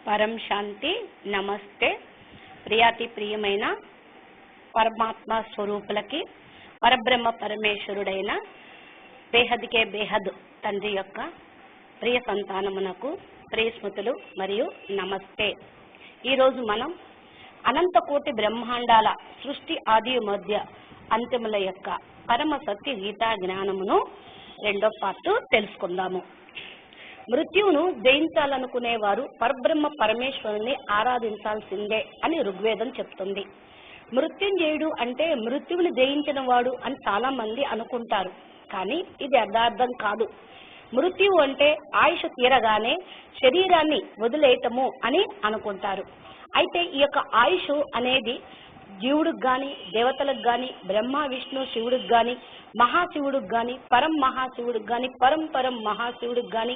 పరం శాంతి. నమస్తే. ప్రియాతి ప్రియమైన పరమాత్మ స్వరూపులకి, పరబ్రహ్మ పరమేశ్వరుడైన బేహద్కే బేహద్ తండ్రి యొక్క ప్రియ సంతానమునకు ప్రియ స్మృతులు మరియు నమస్తే. ఈరోజు మనం అనంత కోటి బ్రహ్మాండాల సృష్టి ఆది మధ్య అంతిముల యొక్క పరమ సత్య గీతా జ్ఞానమును రెండో పార్ట్ తెలుసుకుందాము. మృత్యువును జయించాలనుకునేవారు పరబ్రహ్మ పరమేశ్వరుని ఆరాధించాల్సిందే అని ఋగ్వేదం చెప్తుంది. మృత్యుంజయుడు అంటే మృత్యువుని జయించిన వాడు అని చాలా మంది అనుకుంటారు, కానీ ఇది యథార్థం కాదు. మృత్యువు అంటే ఆయుష్ తీరగానే శరీరాన్ని వదిలేయటము అని అనుకుంటారు. అయితే ఈ యొక్క ఆయుష్ అనేది జీవుడికి గాని, దేవతలకు గాని, బ్రహ్మ విష్ణు శివుడికి గాని, మహాశివుడికి గాని, పరం మహాశివుడికి గాని, పరం మహాశివుడికి గాని,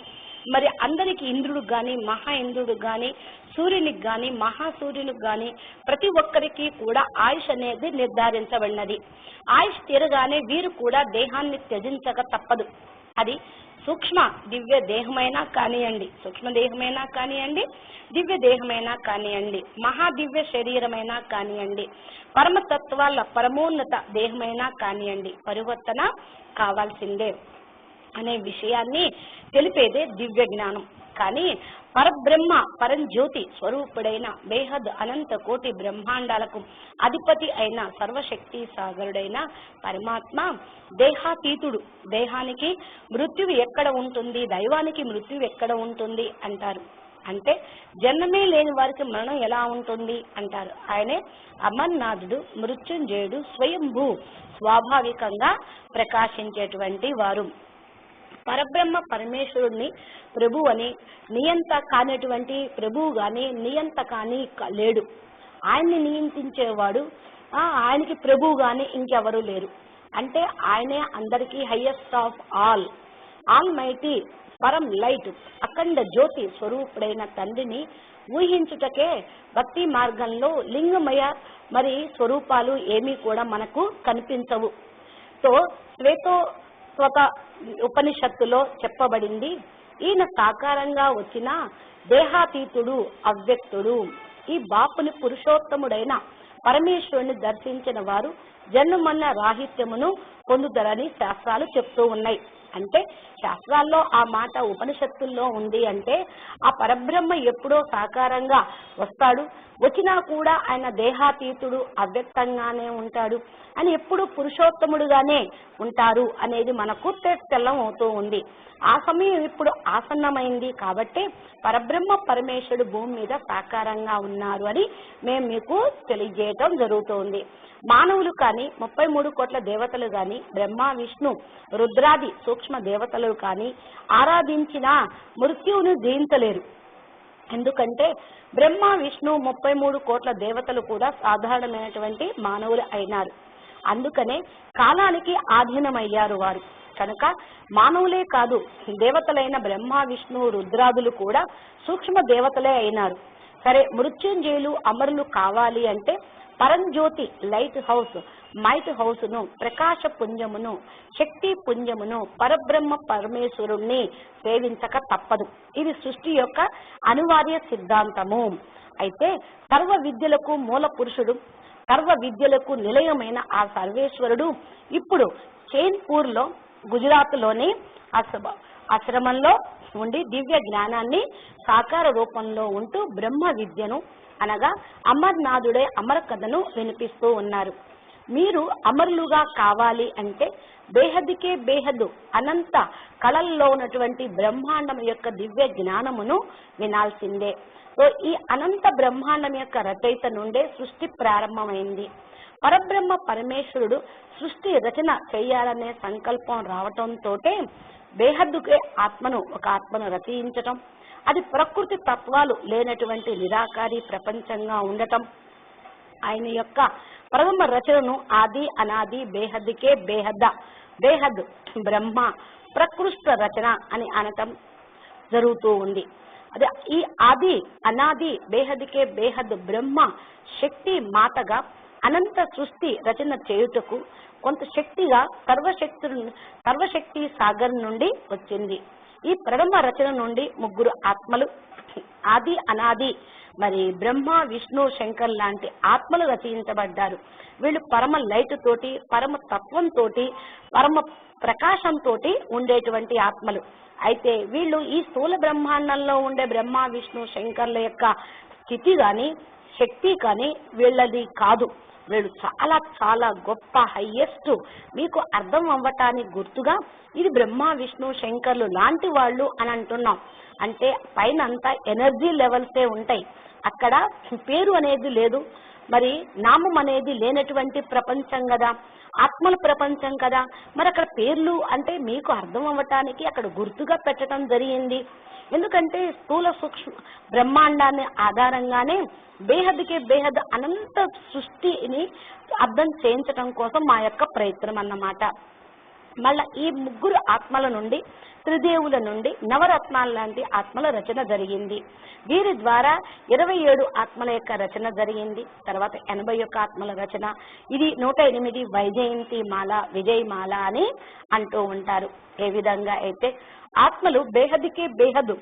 మరి అందరికి ఇంద్రుడికి గాని, మహా ఇంద్రుడికి గాని, సూర్యునికి గాని, మహాసూర్యునికి గాని, ప్రతి ఒక్కరికి కూడా ఆయుష్ అనేది నిర్ధారించబడినది. ఆయుష్ తీరగానే వీరు కూడా దేహాన్ని త్యజించక తప్పదు. అది సూక్ష్మ దివ్య దేహమైనా కానివ్వండి, సూక్ష్మ దేహమైనా కానివ్వండి, దివ్య దేహమైనా కానివ్వండి, మహాదివ్య శరీరమైనా కానివ్వండి, పరమతత్వాల పరమోన్నత దేహమైనా కానివ్వండి, పరివర్తన కావాల్సిందే అనే విషయాన్ని తెలిపేదే దివ్య జ్ఞానం. కానీ పరబ్రహ్మ పరంజ్యోతి స్వరూపుడైన బేహద్ అనంత కోటి బ్రహ్మాండాలకు అధిపతి అయిన సర్వశక్తి సాగరుడైన పరమాత్మ దేహాతీతుడు. దేహానికి మృత్యువు ఎక్కడ ఉంటుంది, దైవానికి మృత్యువు ఎక్కడ ఉంటుంది అంటారు. అంటే జన్మమే లేని వారికి మరణం ఎలా ఉంటుంది అంటారు. ఆయనే అమర్నాథుడు, మృత్యుంజయుడు, స్వయంభూ, స్వాభావికంగా ప్రకాశించేటువంటి వారు. పరబ్రహ్మ పరమేశ్వరుడిని ప్రభు అని, నియంత కానిటువంటి ప్రభువు గాని నియంత కానీ లేడు. ఆయన్ని నియంత్రించేవాడు, ఆయనకి ప్రభువు గాని ఇంకెవరూ లేరు. అంటే ఆయనే అందరికీ highest of all, all mighty, పరం లైట్, అఖండ జ్యోతి స్వరూపుడైన తండ్రిని ఊహించుటకే భక్తి మార్గంలో లింగమయ మరి స్వరూపాలు ఏమీ కూడా మనకు కనిపించవు. సో శ్వేతోస్వత ఉపనిషత్తులో చెప్పబడింది, ఈయన సాకారంగా వచ్చిన దేహాతీతుడు, అవ్యక్తుడు. ఈ బాపుని పురుషోత్తముడైన పరమేశ్వరుని దర్శించిన వారు జన్మమన్న రాహిత్యమును పొందుతారని శాస్త్రాలు చెప్తూ ఉన్నాయి. అంటే శాస్త్రాల్లో ఆ మాట ఉపనిషత్తుల్లో ఉంది. అంటే ఆ పరబ్రహ్మ ఎప్పుడో సాకారంగా వస్తాడు, వచ్చినా కూడా ఆయన దేహాతీతుడు, అవ్యక్తంగానే ఉంటాడు అని, ఎప్పుడు పురుషోత్తముడుగానే ఉంటారు అనేది మనకు తెల్లం అవుతూ ఉంది. ఆ సమయం ఇప్పుడు ఆసన్నమైంది కాబట్టి పరబ్రహ్మ పరమేశ్వరుడు భూమి మీద సాకారంగా ఉన్నారు అని మేము మీకు తెలియజేయటం జరుగుతుంది. మానవులు కానీ, 33 కోట్ల దేవతలు కానీ, బ్రహ్మ విష్ణు రుద్రాది సూక్ష్మ దేవతలు కానీ ఆరాధించిన మృత్యువును జయించలేరు. ఎందుకంటే బ్రహ్మ విష్ణు 33 కోట్ల దేవతలు కూడా సాధారణమైనటువంటి మానవులు అయినారు. అందుకనే కాలానికి ఆధీనమయ్యారు వారు. కనుక మానవులే కాదు, దేవతలైన బ్రహ్మ విష్ణు రుద్రాదులు కూడా సూక్ష్మ దేవతలే అయినారు. సరే, మృత్యుంజయులు అమరులు కావాలి అంటే పరంజ్యోతి లైట్ హౌస్, మైట్ హౌస్ను, ప్రకాశ పుంజమును, శక్తి పుంజమును, పరబ్రహ్మ పరమేశ్వరుణ్ణి సేవించక తప్పదు. ఇది సృష్టి యొక్క అనివార్య సిద్ధాంతము. అయితే సర్వ విద్యలకు మూల పురుషుడు, సర్వ విద్యలకు నిలయమైన ఆ సర్వేశ్వరుడు ఇప్పుడు చైన్పూర్ లో, గుజరాత్ లోని ఆశ్రమంలో ఉండి దివ్య జ్ఞానాన్ని సాకార రూపంలో ఉంటూ బ్రహ్మ విద్యను అనగా అమర్నాథుడే అమర కథను వినిపిస్తూ ఉన్నారు. మీరు అమరులుగా కావాలి అంటే బేహద్కే బేహద్దు అనంత కళల్లో ఉన్నటువంటి బ్రహ్మాండం యొక్క దివ్య జ్ఞానమును వినాల్సిందే. సో ఈ అనంత బ్రహ్మాండం యొక్క రచయిత నుండే సృష్టి ప్రారంభమైంది. పరబ్రహ్మ పరమేశ్వరుడు సృష్టి రచన చేయాలనే సంకల్పం రావటంతో బేహద్దుకే ఆత్మను, ఒక ఆత్మను రచయించటం, అది ప్రకృతి తత్వాలు లేనటువంటి నిరాకారి ప్రపంచంగా ఉండటం, ఆయన యొక్క ప్రథమ రచనను ఆది అనాది బేహద్కే బేహద్ద, బేహద్ బ్రహ్మ ప్రకృష్ట రచన అని అనటం జరుగుతూ ఉంది. అదే ఈ ఆది అనాది బేహద్కే బేహద్ బ్రహ్మ శక్తి మాతగా అనంత సృష్టి రచన చేయుటకు కొంత శక్తిగా సర్వశక్తి సాగర్ నుండి వచ్చింది. ఈ ప్రథమ రచన నుండి ముగ్గురు ఆత్మలు ఆది అనాది మరి బ్రహ్మ విష్ణు శంకర్ లాంటి ఆత్మలు రచయించబడ్డారు. వీళ్ళు పరమ లైట్ తోటి, పరమ తత్వంతో, పరమ ప్రకాశంతో ఉండేటువంటి ఆత్మలు. అయితే వీళ్ళు ఈ స్థూల బ్రహ్మాండంలో ఉండే బ్రహ్మ విష్ణు శంకర్ల యొక్క స్థితి కానీ శక్తి కానీ వీళ్ళది కాదు. వీళ్ళు చాలా చాలా గొప్ప హైయెస్ట్, మీకు అర్థం అవ్వటానికి గుర్తుగా ఇది బ్రహ్మ విష్ణు శంకర్లు లాంటి వాళ్ళు అని అంటున్నాం. అంటే పైన అంతా ఎనర్జీ లెవెల్సే ఉంటాయి, అక్కడ పేరు అనేది లేదు, మరి నామం అనేది లేనటువంటి ప్రపంచం కదా, ఆత్మల ప్రపంచం కదా. మరి అక్కడ పేర్లు అంటే మీకు అర్థం అవ్వటానికి అక్కడ గుర్తుగా పెట్టడం జరిగింది. ఎందుకంటే స్థూల సూక్ష్మ బ్రహ్మాండాన్ని ఆధారంగానే బేహద్కే బేహద్ అనంత సృష్టిని అర్థం చేయించడం కోసం మా యొక్క ప్రయత్నం అన్నమాట. మళ్ళా ఈ ముగ్గురు ఆత్మల నుండి, త్రిదేవుల నుండి నవరత్నాల లాంటి ఆత్మల రచన జరిగింది. వీరి ద్వారా 27 ఆత్మల యొక్క రచన జరిగింది. తర్వాత 81 ఆత్మల రచన. ఇది 108 వైజయంతి మాల, విజయమాల అని అంటూ ఉంటారు. ఏ విధంగా అయితే ఆత్మలు బేహద్కే బేహద్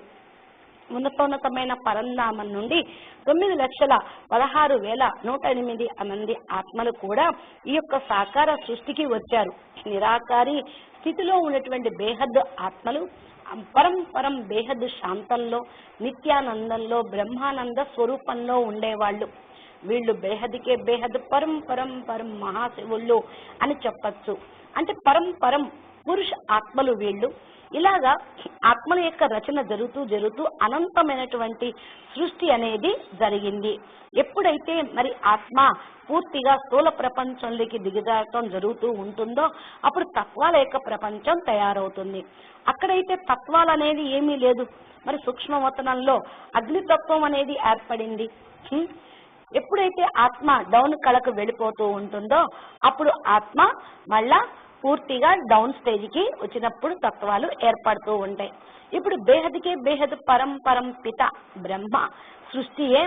ఉన్నతోన్నతమైన పరంధామం నుండి 9,16,108 మంది ఆత్మలు కూడా ఈ యొక్క సాకార సృష్టికి వచ్చారు. నిరాకారి స్థితిలో ఉన్నటువంటి బేహద్ ఆత్మలు పరం బేహద్ శాంతంలో, నిత్యానందంలో, బ్రహ్మానంద స్వరూపంలో ఉండేవాళ్ళు. వీళ్ళు బేహద్కే బేహద్ పరం మహాశివుళ్ళు అని చెప్పచ్చు. అంటే పరం పురుష ఆత్మలు వీళ్ళు. ఇలాగా ఆత్మల యొక్క రచన జరుగుతూ అనంతమైనటువంటి సృష్టి అనేది జరిగింది. ఎప్పుడైతే మరి ఆత్మ పూర్తిగా స్థూల ప్రపంచంలోకి దిగజారటం జరుగుతూ ఉంటుందో అప్పుడు తత్వాల యొక్క ప్రపంచం తయారవుతుంది. అక్కడైతే తత్వాలు అనేది ఏమీ లేదు. మరి సూక్ష్మవతనంలో అగ్నితత్వం అనేది ఏర్పడింది. ఎప్పుడైతే ఆత్మ డౌన్ కళకు వెళ్ళిపోతూ ఉంటుందో అప్పుడు ఆత్మ మళ్ళా పూర్తిగా డౌన్ స్టేజ్ కి వచ్చినప్పుడు తత్వాలు ఏర్పడుతూ ఉంటాయి. ఇప్పుడు బేహద్కే బేహద్ పరం పిత బ్రహ్మ సృష్టియే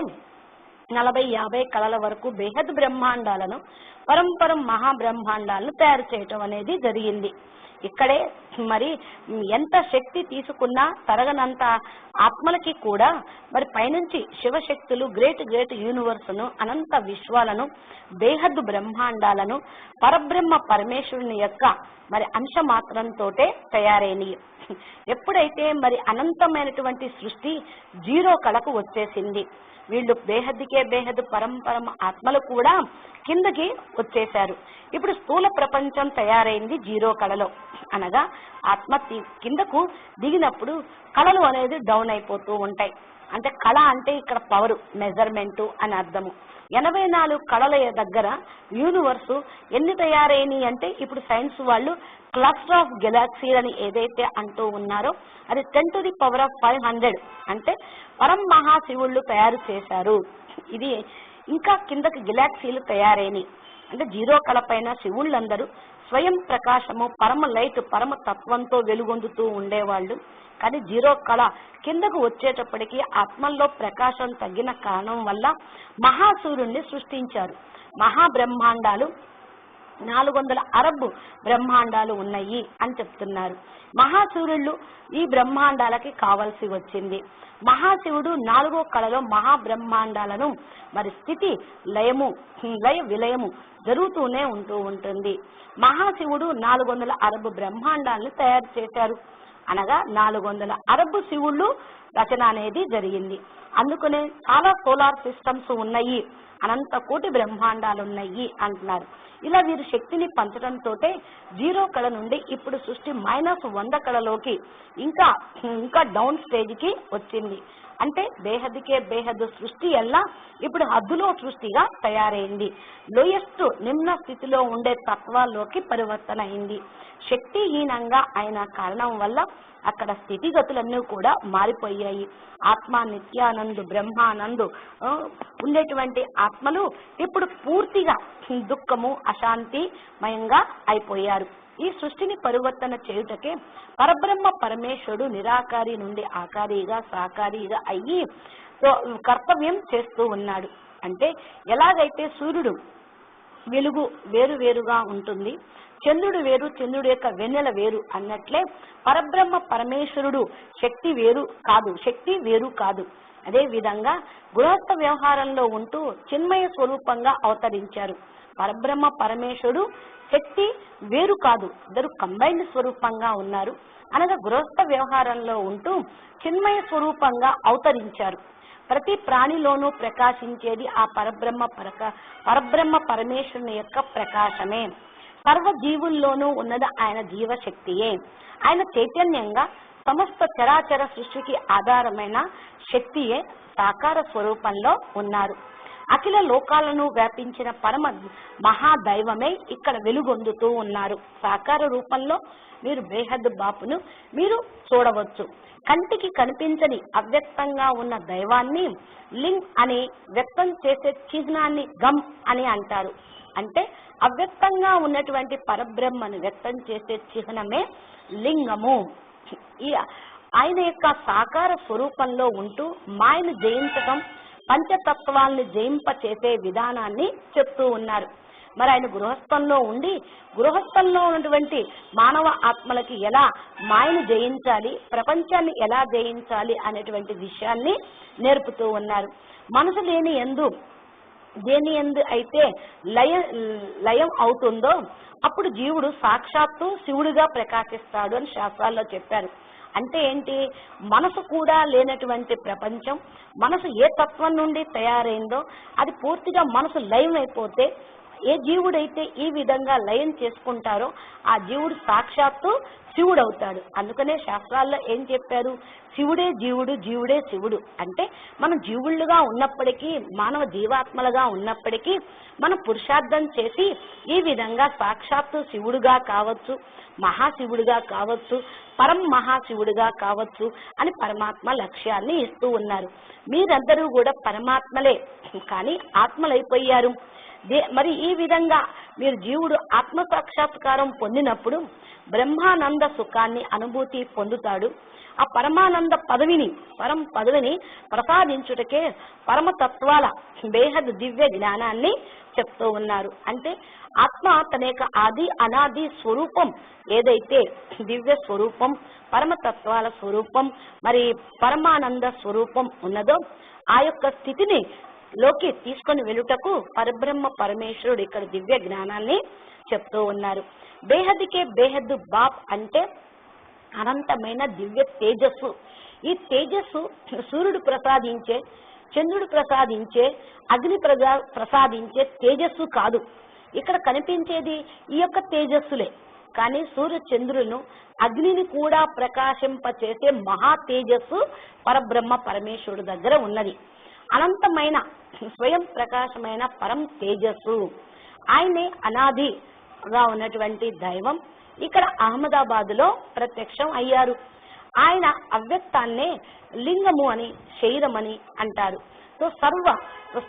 40-50 కళల వరకు బేహద్ బ్రహ్మాండాలను, పరం మహాబ్రహ్మాండాలను తయారు చేయటం అనేది జరిగింది. ఇక్కడే మరి ఎంత శక్తి తీసుకున్నా తరగనంత ఆత్మలకి కూడా మరి పైనుంచి శివశక్తులు గ్రేట్ యూనివర్స్ ను, అనంత విశ్వాలను, బేహద్ బ్రహ్మాండాలను పరబ్రహ్మ పరమేశ్వరుని యొక్క మరి అంశ మాత్రంతోటే తయారైనవి. ఎప్పుడైతే మరి అనంతమైనటువంటి సృష్టి 0 కళకు వచ్చేసింది, వీళ్ళు బేహద్కే బేహద్ పరం ఆత్మలు కూడా కిందకి వచ్చేశారు. ఇప్పుడు స్థూల ప్రపంచం తయారైంది 0 కళలో, అనగా ఆత్మ కిందకు దిగినప్పుడు కళలు అనేది డౌన్ అయిపోతూ ఉంటాయి. అంటే కళ అంటే ఇక్కడ పవర్ మెజర్మెంట్ అని అర్థము. 84 కళల దగ్గర యూనివర్స్ ఎన్ని తయారైనవి అంటే ఇప్పుడు సైన్స్ వాళ్ళు క్లస్టర్ ఆఫ్ గెలాక్సీలని ఏదైతే అంటూ ఉన్నారో అది 10⁵500 అంటే పరం మహాశివుళ్ళు తయారు చేశారు. ఇది ఇంకా కిందకి గెలాక్సీలు తయారైనవి. అంటే 0 కళ పైన శివుళ్ళందరూ స్వయం ప్రకాశము, పరమ లైట్, పరమ తత్వంతో వెలుగొందుతూ ఉండేవాళ్ళు. కానీ 0 కళ కిందకు వచ్చేటప్పటికి ఆత్మల్లో ప్రకాశం తగ్గిన కారణం వల్ల మహాసూర్యుడిని సృష్టించారు. మహాబ్రహ్మాండాలు 400 అరబ్ బ్రహ్మాండాలు ఉన్నాయి అని చెప్తున్నారు. మహాసూర్యుళ్ళు ఈ బ్రహ్మాండాలకి కావలసి వచ్చింది. మహాశివుడు 4వ కళలో మహాబ్రహ్మాండాలను మరి స్థితి లయ విలయము జరుగుతూనే ఉంటుంది. మహాశివుడు 400 అరబ్ బ్రహ్మాండాలను తయారు చేశారు. అనగా 400 అరబ్ శివుళ్ళు రచన అనేది జరిగింది. అందుకనే చాలా సోలార్ సిస్టమ్స్ ఉన్నాయి, అనంత కోటి బ్రహ్మాండాలు ఉన్నాయి అంటున్నారు. ఇలా వీరు శక్తిని పంచడంతో 0 కళ నుండి ఇప్పుడు సృష్టి -100 కళలోకి ఇంకా డౌన్ స్టేజ్ కి వచ్చింది. అంటే బేహద్కే బేహద్ సృష్టి ఎలా ఇప్పుడు హద్దులో సృష్టిగా తయారైంది. లోయెస్ట్ నిమ్న స్థితిలో ఉండే తత్వాల్లోకి పరివర్తన అయింది. శక్తిహీనంగా అయిన కారణం వల్ల అక్కడ స్థితిగతులన్నీ కూడా మారిపోయాయి. ఆత్మ నిత్యానందు బ్రహ్మానందు ఉండేటువంటి ఆత్మలు ఇప్పుడు పూర్తిగా దుఃఖము అశాంతిమయంగా అయిపోయారు. ఈ సృష్టిని పరివర్తన చేయుటకే పరబ్రహ్మ పరమేశ్వరుడు నిరాకారి నుండి ఆకారిగా సాకారిగా అయ్యి కర్తవ్యం చేస్తూ ఉన్నాడు. అంటే ఎలాగైతే సూర్యుడు వెలుగు వేరు వేరుగా ఉంటుంది. చంద్రుడు వేరు, చంద్రుడి యొక్క వెన్నెల వేరు అన్నట్లే పరబ్రహ్మ పరమేశ్వరుడు శక్తి వేరు కాదు, శక్తి వేరు కాదు. అదే విధంగా గృహస్థ వ్యవహారంలో ఉంటూ చిన్మయ స్వరూపంగా అవతరించారు. పరబ్రహ్మ పరమేశ్వరుడు శక్తి వేరు కాదు, ఇద్దరు కంబైన్డ్ స్వరూపంగా ఉన్నారు. అనగా గృహస్థ వ్యవహారంలో ఉంటూ చిన్మయ స్వరూపంగా అవతరించారు. ప్రతి ప్రాణిలోనూ ప్రకాశించేది ఆ పరబ్రహ్మ పరమేశ్వరుని యొక్క ప్రకాశమే. సర్వ జీవుల్లోనూ ఉన్నది ఆయన జీవశక్తియే. ఆయన చైతన్యంగా సమస్త చరాచర సృష్టికి ఆధారమైన శక్తియే సాకార స్వరూపంలో ఉన్నారు. అఖిల లోకాలను వ్యాపించిన పరమ మహాదైవమే ఇక్కడ వెలుగొందుతూ ఉన్నారు. సాకార రూపంలో మీరు బేహద్ బాపును మీరు చూడవచ్చు. కంటికి కనిపించని అవ్యక్తంగా ఉన్న దైవాన్ని లింగ్ అని, వ్యక్తం చేసే చిహ్నాన్ని గమ్ అని అంటారు. అంటే అవ్యక్తంగా ఉన్నటువంటి పరబ్రహ్మను వ్యక్తం చేసే చిహ్నమే లింగము. ఈ ఆయన యొక్క సాకార స్వరూపంలో ఉంటూ మాయను జయించటం, పంచతత్వాల్ని జయింప చేసే విధానాన్ని చెప్తూ ఉన్నారు. మరి ఆయన గృహస్థంలో ఉండి గృహస్థంలో ఉన్నటువంటి మానవ ఆత్మలకి ఎలా మాయను జయించాలి, ప్రపంచాన్ని ఎలా జయించాలి అనేటువంటి విషయాన్ని నేర్పుతూ ఉన్నారు. మనసు లేని యందు దేని యందు అయితే లయం అవుతుందో అప్పుడు జీవుడు సాక్షాత్తు శివుడిగా ప్రకాశిస్తాడు అని శాస్త్రాల్లో చెప్పారు. అంటే ఏంటి? మనసు కూడా లేనటువంటి ప్రపంచం, మనసు ఏ తత్వం నుండి తయారైందో అది పూర్తిగా మనసు లయం అయిపోతే, ఏ జీవుడైతే ఈ విధంగా లయం చేసుకుంటారో ఆ జీవుడు సాక్షాత్తు శివుడు అవుతాడు. అందుకనే శాస్త్రాల్లో ఏం చెప్పారు? శివుడే జీవుడు, జీవుడే శివుడు. అంటే మనం జీవుళ్ళుగా ఉన్నప్పటికీ, మానవ జీవాత్మలుగా ఉన్నప్పటికీ మనం పురుషార్థం చేసి ఈ విధంగా సాక్షాత్తు శివుడుగా కావచ్చు, మహాశివుడిగా కావచ్చు, పరం మహాశివుడిగా కావచ్చు అని పరమాత్మ లక్ష్యాన్ని ఇస్తూ ఉన్నారు. మీరందరూ కూడా పరమాత్మలే, కానీ ఆత్మలైపోయారు. మరి ఈ విధంగా మీరు జీవుడు ఆత్మ సాక్షాత్కారం పొందినప్పుడు బ్రహ్మానంద సుఖాన్ని అనుభూతి పొందుతాడు. ఆ పరమానంద పరం పదవిని ప్రసాదించుటకే పరమతత్వాల బేహద్ దివ్య జ్ఞానాన్ని చెప్తూ ఉన్నారు. అంటే ఆత్మ తన యొక్క ఆది అనాది స్వరూపం ఏదైతే దివ్య స్వరూపం, పరమతత్వాల స్వరూపం, మరి పరమానంద స్వరూపం ఉన్నదో ఆ యొక్క స్థితిని లోకి తీసుకొని వెళ్ళుటకు పరబ్రహ్మ పరమేశ్వరుడు ఇక్కడ దివ్య జ్ఞానాన్ని చెప్తూ ఉన్నారు. బేహద్కే బేహద్ బాప్ అంటే అనంతమైన దివ్య తేజస్సు. ఈ తేజస్సు సూర్యుడు ప్రసాదించే, చంద్రుడు ప్రసాదించే, అగ్ని ప్రసాదించే తేజస్సు కాదు. ఇక్కడ కనిపించేది ఈ యొక్క తేజస్సులే. కానీ సూర్య చంద్రులను, అగ్నిని కూడా ప్రకాశింపచేసే మహా తేజస్సు పరబ్రహ్మ పరమేశ్వరుడు దగ్గర ఉన్నది. అనంతమైన స్వయం ప్రకాశమైన పరం తేజస్సు ఆయనే అనాదిగా ఉన్నటువంటి దైవం ఇక్కడ అహ్మదాబాద్ లో ప్రత్యక్షం అయ్యారు. ఆయన అవ్యక్తాన్నే లింగము అని, శరీరమని అంటారు. సో సర్వ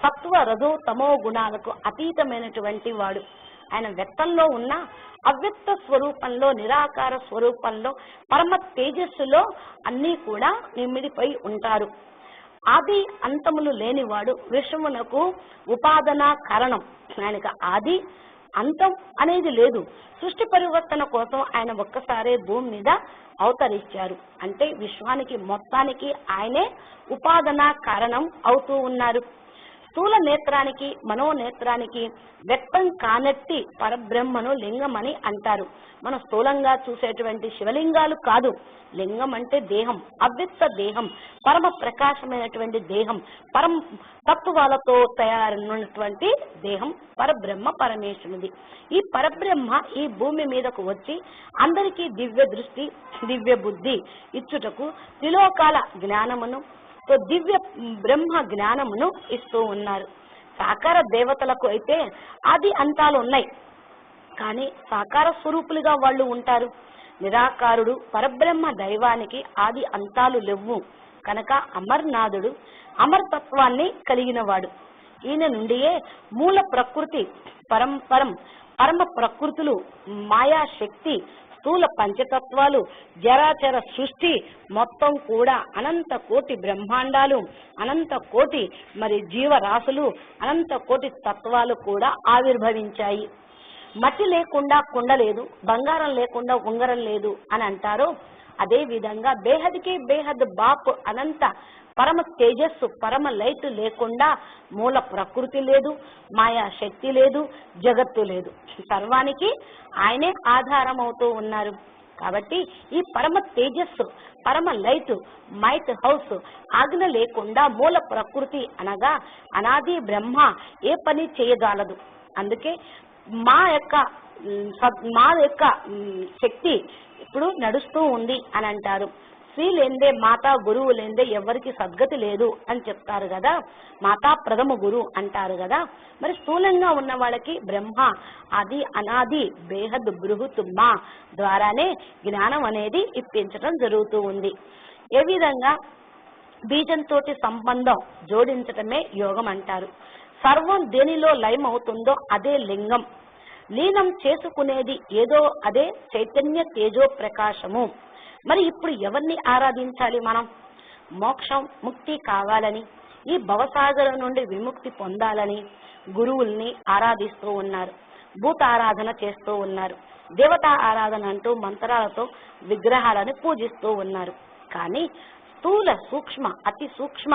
సత్వ రజో తమో గుణాలకు అతీతమైనటువంటి వాడు. ఆయన వ్యక్తంలో ఉన్న అవ్యక్త స్వరూపంలో, నిరాకార స్వరూపంలో, పరమ తేజస్సులో అన్నీ కూడా నిమిడిపోయి ఉంటారు. ఆది అంతములు లేనివాడు, విశ్వమునకు ఉపాదన కారణం. ఆయనకు ఆది అంతం అనేది లేదు. సృష్టి పరివర్తన కోసం ఆయన ఒక్కసారే భూమి మీద అవతరించారు. అంటే విశ్వానికి మొత్తానికి ఆయనే ఉపాదన కారణం అవుతూ ఉన్నారు. స్థూల నేత్రానికి, మనోనేత్రానికి వ్యక్తం కానట్టి పరబ్రహ్మను లింగం అని అంటారు. మనం స్థూలంగా చూసేటువంటి శివలింగాలు కాదు. లింగం అంటే దేహం, అవ్యక్త దేహం, పరమ ప్రకాశమైనటువంటి దేహం, పరమ తత్వాలతో తయారైనటువంటి దేహం పరబ్రహ్మ పరమేశ్వరునిది. ఈ పరబ్రహ్మ ఈ భూమి మీదకు వచ్చి అందరికీ దివ్య దృష్టి, దివ్య బుద్ధి ఇచ్చుటకు త్రిలోకాల జ్ఞానమును, దివ్య బ్రహ్మ జ్ఞానమును ఇస్తూ ఉన్నారు. సాకార దేవతలకు అయితే ఆది అంతాలు ఉన్నాయి, కానీ సాకార స్వరూపులుగా వాళ్ళు ఉంటారు. నిరాకారుడు పరబ్రహ్మ దైవానికి ఆది అంతాలు లేవు కనుక అమర్నాథుడు అమరతత్వాన్ని కలిగిన వాడు. ఈయన నుండియే మూల ప్రకృతి, పరమ ప్రకృతులు, మాయా శక్తి, స్థూల పంచతత్వాలు, జరాచర సృష్టి మొత్తం కూడా అనంత కోటి బ్రహ్మాండాలు, అనంత కోటి మరి జీవరాశులు, అనంత కోటి తత్వాలు కూడా ఆవిర్భవించాయి. మట్టి లేకుండా కుండ లేదు, బంగారం లేకుండా ఉంగరం లేదు అని అంటారు. అదే విధంగా బేహద్కే బేహద్ బాప్ అనంత పరమ తేజస్సు, పరమ లైట్ లేకుండా మూల ప్రకృతి లేదు, మాయా శక్తి లేదు, జగత్తు లేదు. సర్వానికి ఆయనే ఆధారం అవుతూ ఉన్నారు. కాబట్టి ఈ పరమ తేజస్సు, పరమ లైట్, మైట్ హౌస్, ఆజ్ఞ లేకుండా మూల ప్రకృతి అనగా అనాది బ్రహ్మ ఏ పని చేయగలదు. అందుకే మా యొక్క శక్తి ఇప్పుడు నడుస్తూ ఉంది అని అంటారు. శ్రీ లేందే మాతా, గురువు లేందే ఎవరికి సద్గతి లేదు అని చెప్తారు కదా. మాతా ప్రథమ గురు అంటారు కదా. మరి స్థూలంగా ఉన్న వాళ్ళకి బ్రహ్మ ఆది అనాది బేహద్ బృహత్ మా ద్వారానే జ్ఞానం అనేది ఇప్పించడం జరుగుతూ ఉంది. ఏ విధంగా బీజంతో సంబంధం జోడించటమే యోగం అంటారు. సర్వం దేనిలో లయం అవుతుందో అదే లింగం. లీనం చేసుకునేది ఏదో అదే చైతన్య తేజో ప్రకాశము. మరి ఇప్పుడు ఎవరిని ఆరాధించాలి మనం? మోక్షం, ముక్తి కావాలని, ఈ భవసాగరం నుండి విముక్తి పొందాలని గురువుల్ని ఆరాధిస్తూ ఉన్నారు, భూత ఆరాధన చేస్తూ ఉన్నారు, దేవతా ఆరాధన అంటూ మంత్రాలతో విగ్రహాలను పూజిస్తూ ఉన్నారు. కానీ స్థూల సూక్ష్మ అతి సూక్ష్మ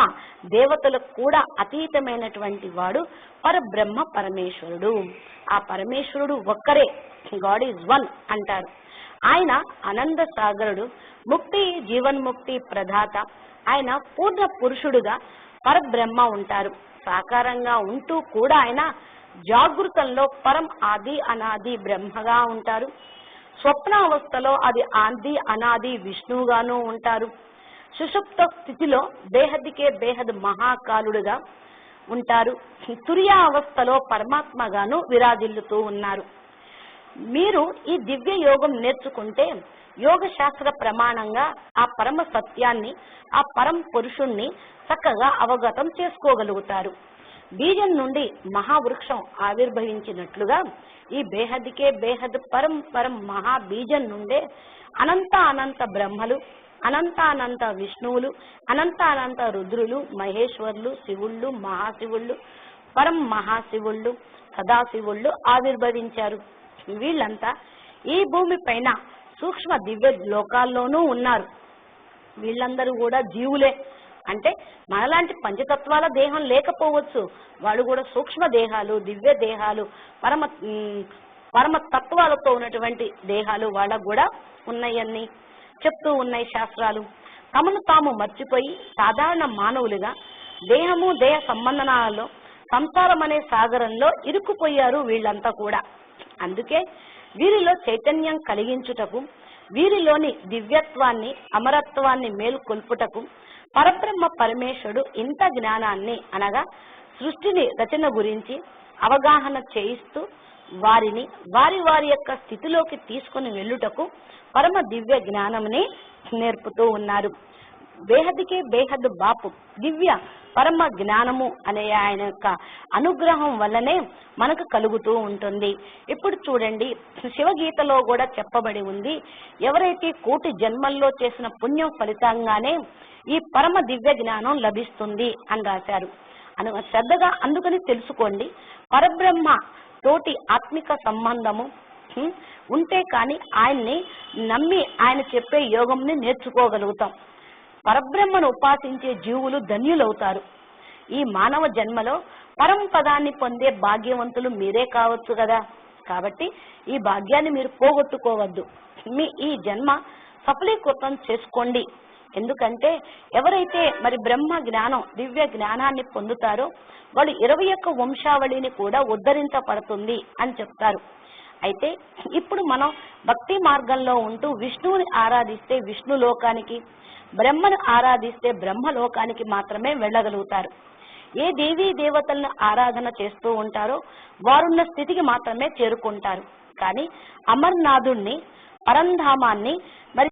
దేవతలకు కూడా అతీతమైనటువంటి వాడు పరబ్రహ్మ పరమేశ్వరుడు. ఆ పరమేశ్వరుడు ఒక్కరే, గాడ్ ఈజ్ వన్ అంటారు. ఆయన ఆనంద సాగరుడు, ముక్తి జీవన్ముక్తి ప్రదాత. ఆయన పూర్ణ పురుషుడుగా పరబ్రహ్మ ఉంటారు. సాకారంగా ఉంటూ కూడా ఆయన జాగృతంలో పరం ఆది అనాది బ్రహ్మగా ఉంటారు. స్వప్నావస్థలో అది ఆది అనాది విష్ణువుగాను ఉంటారు. సుషుప్త స్థితిలో బేహద్కే బేహద్ మహాకాలుడుగా ఉంటారు. తురియా అవస్థలో పరమాత్మగాను విరాజిల్లుతూ ఉన్నారు. మీరు ఈ దివ్య యోగం నేర్చుకుంటే యోగ శాస్త్ర ప్రమాణంగా ఆ పరమ సత్యాన్ని, ఆ పరం పురుషుణ్ణి చక్కగా అవగతం చేసుకోగలుగుతారు. బీజం నుండి మహావృక్షం ఆవిర్భవించినట్లుగా ఈ బేహద్కే బేహద్ పరం పరం మహాబీజం నుండే అనంత బ్రహ్మలు, అనంత విష్ణువులు, అనంత రుద్రులు, మహేశ్వరులు, శివుళ్ళు, మహాశివుళ్ళు, పరం మహాశివుళ్ళు, సదాశివుళ్ళు ఆవిర్భవించారు. వీళ్ళంతా ఈ భూమి పైన సూక్ష్మ దివ్య లోకాల్లోనూ ఉన్నారు. వీళ్ళందరూ కూడా జీవులే. అంటే మనలాంటి పంచతత్వాల దేహం లేకపోవచ్చు, వాళ్ళు కూడా సూక్ష్మ దేహాలు, దివ్య దేహాలు, పరమ తత్వాలతో ఉన్నటువంటి దేహాలు వాళ్ళకు కూడా ఉన్నాయని చెప్తూ ఉన్నాయి శాస్త్రాలు. తమను తాము మర్చిపోయి సాధారణ మానవులుగా దేహము దేహ సంబంధనాలలో సంసారం అనే సాగరంలో ఇరుక్కుపోయారు వీళ్ళంతా కూడా. అందుకే వీరిలో చైతన్యం కలిగించుటకు, వీరిలోని దివ్యత్వాన్ని అమరత్వాన్ని మేలుకొల్పుటకు పరబ్రహ్మ పరమేశ్వరుడు ఇంత జ్ఞానాన్ని అనగా సృష్టిని రచన గురించి అవగాహన చేయిస్తూ వారిని వారి యొక్క స్థితిలోకి తీసుకుని వెళ్ళుటకు పరమ దివ్య జ్ఞానముని నేర్పుతూ ఉన్నారు. బేహద్కే బేహద్ బాపు దివ్య పరమ జ్ఞానము అనే ఆయన యొక్క అనుగ్రహం వల్లనే మనకు కలుగుతూ ఉంటుంది. ఇప్పుడు చూడండి, శివగీతలో కూడా చెప్పబడి ఉంది, ఎవరైతే కోటి జన్మల్లో చేసిన పుణ్యం ఫలితంగానే ఈ పరమ దివ్య జ్ఞానం లభిస్తుంది అని రాశారు. శ్రద్ధగా అందుకని తెలుసుకోండి. పరబ్రహ్మ తోటి ఆత్మిక సంబంధము ఉంటే కానీ ఆయన్ని నమ్మి ఆయన చెప్పే యోగంని నేర్చుకోగలుగుతాం. పరబ్రహ్మను ఉపాసించే జీవులు ధన్యులవుతారు. ఈ మానవ జన్మలో పరమపదాన్ని పొందే భాగ్యవంతులు మీరే కావచ్చు కదా. కాబట్టి ఈ భాగ్యాన్ని మీరు పోగొట్టుకోవద్దు. మీ ఈ జన్మ సఫలీకృతం చేసుకోండి. ఎందుకంటే ఎవరైతే మరి బ్రహ్మ జ్ఞానం దివ్య జ్ఞానాన్ని పొందుతారో వాళ్ళు 21 వంశావళిని కూడా ఉద్ధరించబడుతుంది అని చెప్తారు. అయితే ఇప్పుడు మనం భక్తి మార్గంలో ఉంటూ విష్ణువుని ఆరాధిస్తే విష్ణు లోకానికి, బ్రహ్మను ఆరాధిస్తే బ్రహ్మలోకానికి మాత్రమే వెళ్ళగలుగుతారు. ఏ దేవీ దేవతలను ఆరాధన చేస్తూ ఉంటారో వారున్న స్థితికి మాత్రమే చేరుకుంటారు. కానీ అమర్నాథుణ్ణి, పరంధామాన్ని మరి